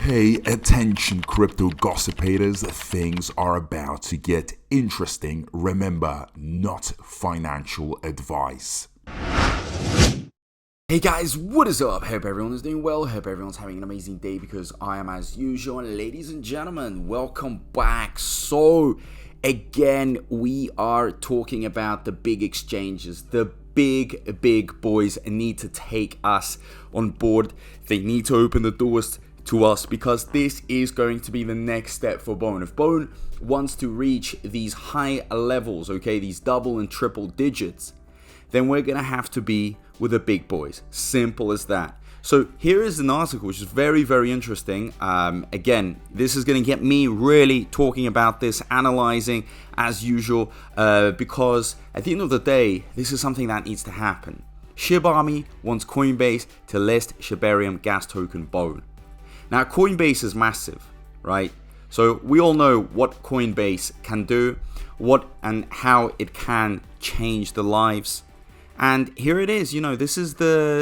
Hey, attention crypto gossipators, things are about to get interesting. Remember, not financial advice. Hey guys, what is up? Hope everyone is doing well. Hope everyone's having an amazing day because I am as usual. And ladies and gentlemen, welcome back. So again, we are talking about the big exchanges. The big boys need to take us on board. They need to open the doors to us because this is going to be the next step for Bone. If Bone wants to reach these high levels, okay, these double and triple digits, then we're gonna have to be with the big boys. Simple as that. So here is an article which is very interesting. Again, this is gonna get me really talking about this, analyzing as usual, because at the end of the day, this is something that needs to happen. SHIB Army wants Coinbase to list Shibarium gas token Bone. Now, Coinbase is massive, right? So we all know what Coinbase can do, what and how it can change the lives. And here it is, this is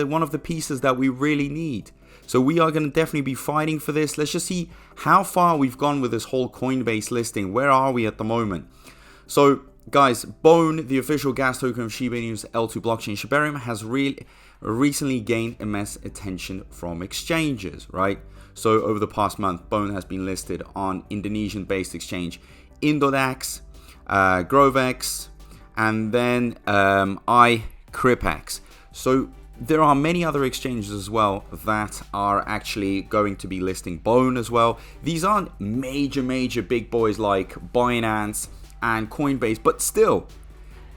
one of the pieces that we really need. So we are going to definitely be fighting for this. Let's just see how far we've gone with this whole Coinbase listing. Where are we at the moment? So guys, Bone, the official gas token of Shiba Inus L2 blockchain Shibarium, has recently gained immense attention from exchanges, right? So over the past month, Bone has been listed on Indonesian-based exchange Indodax, Grovex, and then iCryptX. So there are many other exchanges as well that are actually going to be listing Bone as well. These aren't major big boys like Binance and Coinbase, but still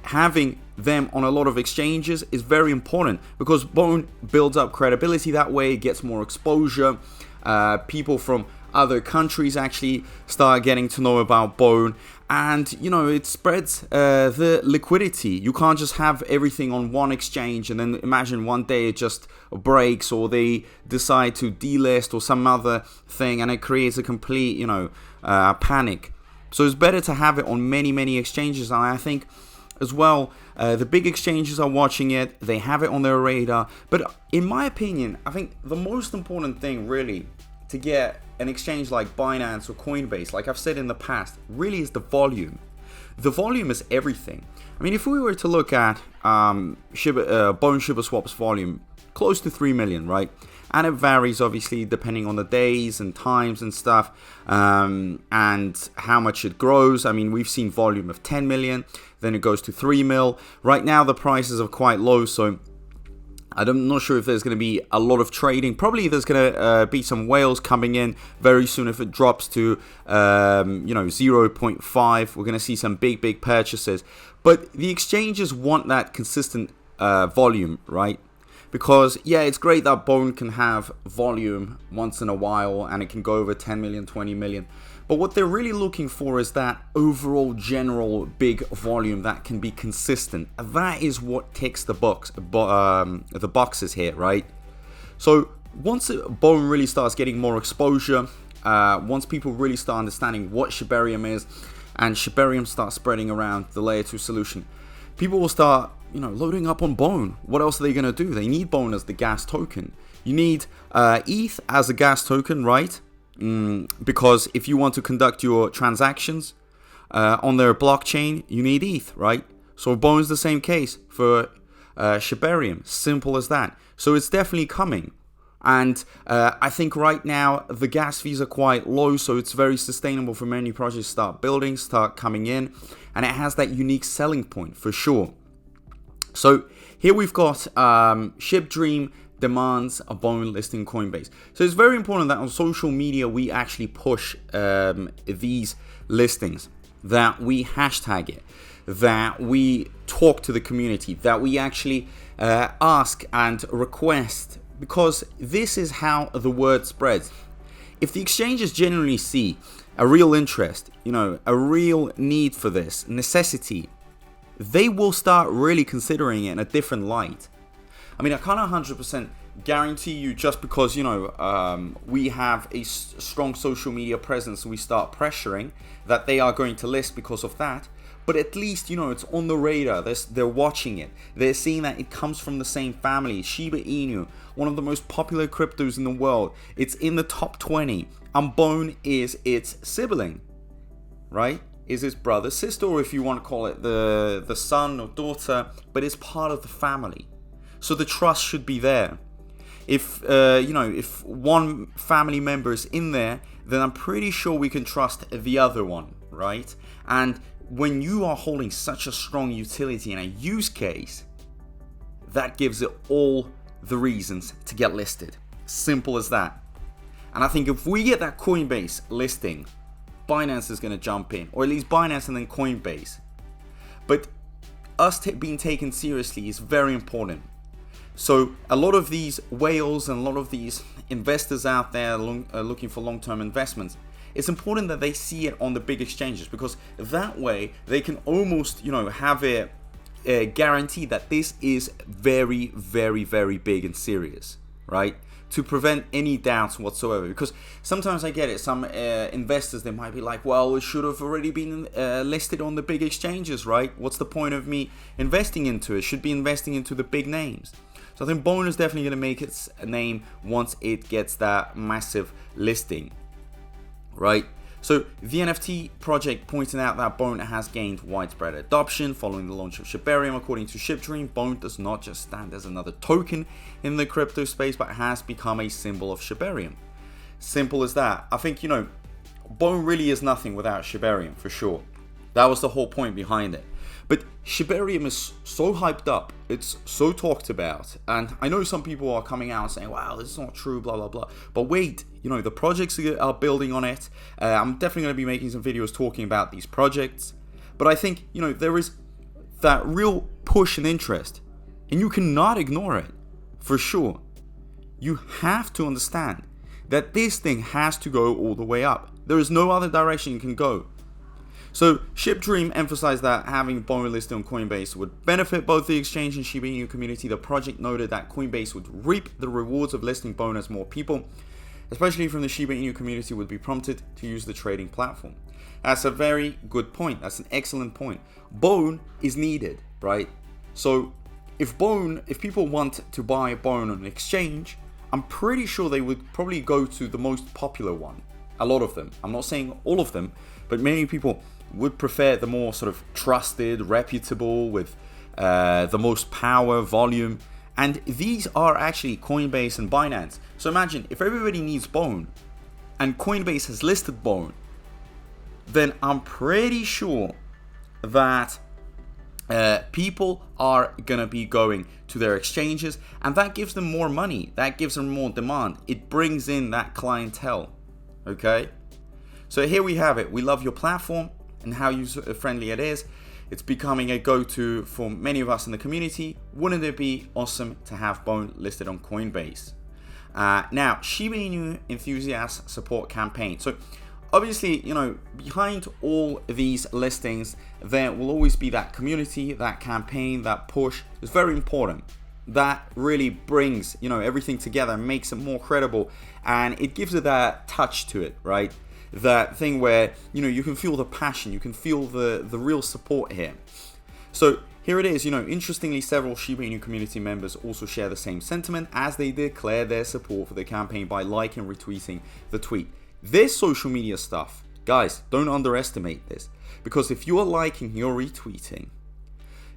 having them on a lot of exchanges is very important because Bone builds up credibility that way. It gets more exposure. People from other countries actually start getting to know about Bone, and it spreads the liquidity. You can't just have everything on one exchange and then imagine one day it just breaks or they decide to delist or some other thing and it creates a complete panic. So it's better to have it on many exchanges, and I think as well the big exchanges are watching it. They have it on their radar. But in my opinion, I think the most important thing really to get an exchange like Binance or Coinbase, like I've said in the past, really is the volume. The volume is everything. I mean, if we were to look at Bone Shibaswap's volume, close to 3 million, right? And it varies obviously depending on the days and times and stuff, and how much it grows. I mean, we've seen volume of 10 million, then it goes to 3 mil. Right now the prices are quite low, so I'm not sure if there's going to be a lot of trading. Probably there's going to be some whales coming in very soon. If it drops to 0.5, we're going to see some big purchases. But the exchanges want that consistent volume, right? Because yeah, it's great that Bone can have volume once in a while and it can go over 10 million, 20 million. But what they're really looking for is that overall general big volume that can be consistent. That is what ticks the boxes here, right? So once Bone really starts getting more exposure, once people really start understanding what Shibarium is and Shibarium starts spreading around the layer 2 solution, people will start loading up on Bone. What else are they going to do? They need Bone as the gas token. You need ETH as a gas token, right? Because if you want to conduct your transactions on their blockchain, you need ETH, right? So Bone's the same case for Shibarium. Simple as that. So it's definitely coming. And I think right now the gas fees are quite low, so it's very sustainable for many projects to start building, start coming in, and it has that unique selling point for sure. So here we've got Shib Dream demands a Bone listing Coinbase. So it's very important that on social media we actually push these listings, that we hashtag it, that we talk to the community, that we actually ask and request, because this is how the word spreads. If the exchanges genuinely see a real interest, a real need for this, necessity, they will start really considering it in a different light. I mean, I can't 100% guarantee you just because, we have a strong social media presence and we start pressuring that they are going to list because of that. but at least, it's on the radar. They're watching it. They're seeing that it comes from the same family. Shiba Inu, one of the most popular cryptos in the world. It's in the top 20, and Bone is its sibling, right? Is its brother, sister, or if you want to call it the son or daughter, but it's part of the family. So the trust should be there. If if one family member is in there, then I'm pretty sure we can trust the other one, right? And when you are holding such a strong utility and a use case, that gives it all the reasons to get listed. Simple as that. And I think if we get that Coinbase listing, Binance is going to jump in, or at least Binance and then Coinbase. But us being taken seriously is very important. So a lot of these whales and a lot of these investors out there looking for long-term investments, it's important that they see it on the big exchanges, because that way they can almost, have it guaranteed that this is very, very, very big and serious, right? To prevent any doubts whatsoever. Because sometimes I get it, some investors, they might be like, well, it should have already been listed on the big exchanges, right? What's the point of me investing into it? Should be investing into the big names. So I think Bone is definitely going to make its name once it gets that massive listing, right? So the NFT project pointed out that Bone has gained widespread adoption following the launch of Shibarium. According to Shib Dream, Bone does not just stand as another token in the crypto space, but has become a symbol of Shibarium. Simple as that. I think, Bone really is nothing without Shibarium, for sure. That was the whole point behind it. But Shibarium is so hyped up, it's so talked about, and I know some people are coming out saying, wow, this is not true, blah, blah, blah. But wait, the projects are building on it. I'm definitely going to be making some videos talking about these projects. But I think, there is that real push and interest, and you cannot ignore it, for sure. You have to understand that this thing has to go all the way up. There is no other direction you can go. So Shib Dream emphasized that having Bone listed on Coinbase would benefit both the exchange and Shiba Inu community. The project noted that Coinbase would reap the rewards of listing Bone as more people, especially from the Shiba Inu community, would be prompted to use the trading platform. That's a very good point. That's an excellent point. Bone is needed, right? So if people want to buy Bone on an exchange, I'm pretty sure they would probably go to the most popular one. A lot of them. I'm not saying all of them, but many people would prefer the more sort of trusted, reputable, with the most power, volume. And these are actually Coinbase and Binance. So imagine if everybody needs Bone and Coinbase has listed Bone, then I'm pretty sure that people are going to be going to their exchanges, and that gives them more money. That gives them more demand. It brings in that clientele. Okay? So here we have it. We love your platform and how user-friendly it is. It's becoming a go-to for many of us in the community. Wouldn't it be awesome to have Bone listed on Coinbase? Now, Shiba Inu enthusiast support campaign. So obviously, behind all these listings, there will always be that community, that campaign, that push. It's very important. That really brings, everything together and makes it more credible. And it gives it that touch to it, right? That thing where, you can feel the passion, you can feel the real support here. So here it is, interestingly, several Shiba Inu community members also share the same sentiment as they declare their support for the campaign by liking and retweeting the tweet. This social media stuff, guys, don't underestimate this, because if you are liking, you're retweeting,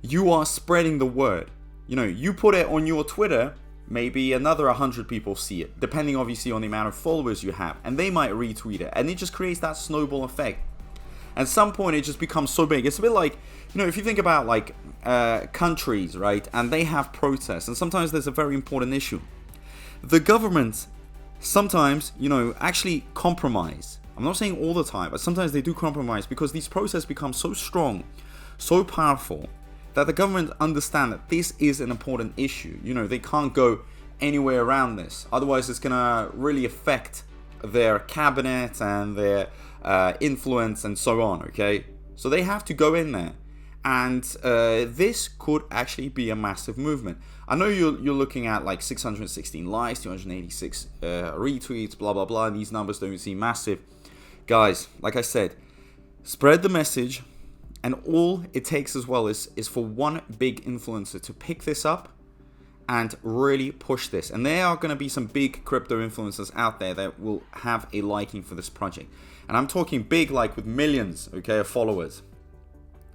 you are spreading the word. You put it on your Twitter, maybe another 100 people see it, depending obviously on the amount of followers you have, and they might retweet it, and it just creates that snowball effect. At some point it just becomes so big. It's a bit like, if you think about like countries, right, and they have protests, and sometimes there's a very important issue. The government sometimes, actually compromise. I'm not saying all the time, but sometimes they do compromise, because these protests become so strong, so powerful, that the government understand that this is an important issue. They can't go anywhere around this. Otherwise, it's going to really affect their cabinet and their influence and so on, okay? So they have to go in there. And this could actually be a massive movement. I know you're looking at like 616 likes, 286 retweets, blah, blah, blah. And these numbers don't seem massive. Guys, like I said, spread the message. And all it takes as well is for one big influencer to pick this up and really push this. And there are going to be some big crypto influencers out there that will have a liking for this project. And I'm talking big, like with millions, okay, of followers,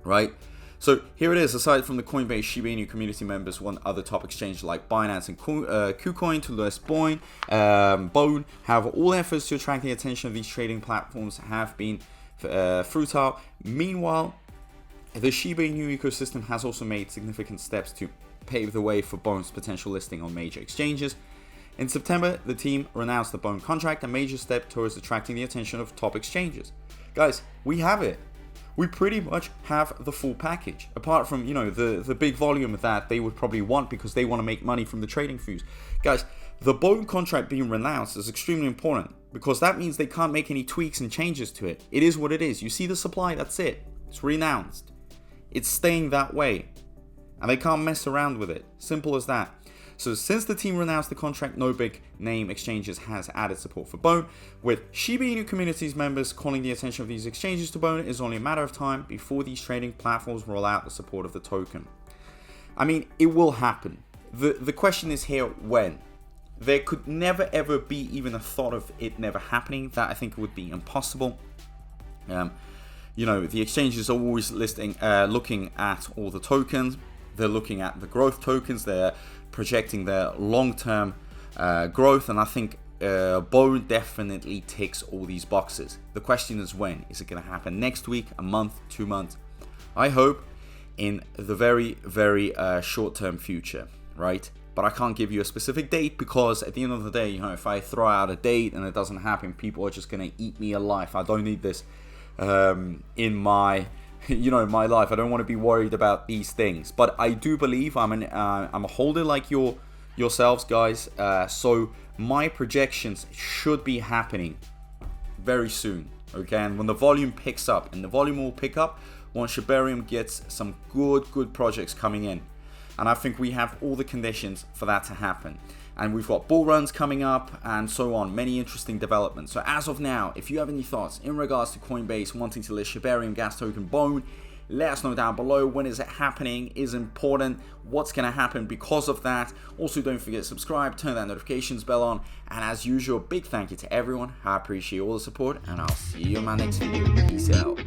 right? So here it is. Aside from the Coinbase, Shiba Inu community members, one other top exchange like Binance and KuCoin to list Bone, however, all efforts to attract the attention of these trading platforms have been futile. Meanwhile, the Shiba Inu ecosystem has also made significant steps to pave the way for Bone's potential listing on major exchanges. In September, the team renounced the Bone contract, a major step towards attracting the attention of top exchanges. Guys, we have it. We pretty much have the full package, apart from, you know, the big volume that they would probably want because they want to make money from the trading fees. Guys, the Bone contract being renounced is extremely important because that means they can't make any tweaks and changes to it. It is what it is. You see the supply, that's it. It's renounced. It's staying that way. And they can't mess around with it. Simple as that. So since the team renounced the contract, no big name exchanges has added support for Bone. With Shiba Inu community's members calling the attention of these exchanges to Bone, it is only a matter of time before these trading platforms roll out the support of the token. I mean, it will happen. The question is here, when? There could never ever be even a thought of it never happening. That I think would be impossible. You know, the exchanges are always looking at all the tokens. They're looking at the growth tokens. They're projecting their long-term growth, and I think Bone definitely ticks all these boxes. The question is when. Is it going to happen next week, a month, 2 months? I hope in the very, very short-term future, right? But I can't give you a specific date because at the end of the day, you know, if I throw out a date and it doesn't happen, people are just going to eat me alive. I don't need this in my my life. I don't want to be worried about these things, but I do believe I'm a holder like yourselves, guys. So my projections should be happening very soon. Okay, and when the volume picks up, and the volume will pick up once Shibarium gets some good projects coming in, and I think we have all the conditions for that to happen. And we've got bull runs coming up and so on, many interesting developments. So as of now, if you have any thoughts in regards to Coinbase wanting to list Shibarium gas token Bone, let us know down below. When is it happening? Is important? What's going to happen because of that? Also, don't forget to subscribe, turn that notifications bell on. And as usual, big thank you to everyone. I appreciate all the support, and I'll see you in my next video. Peace out.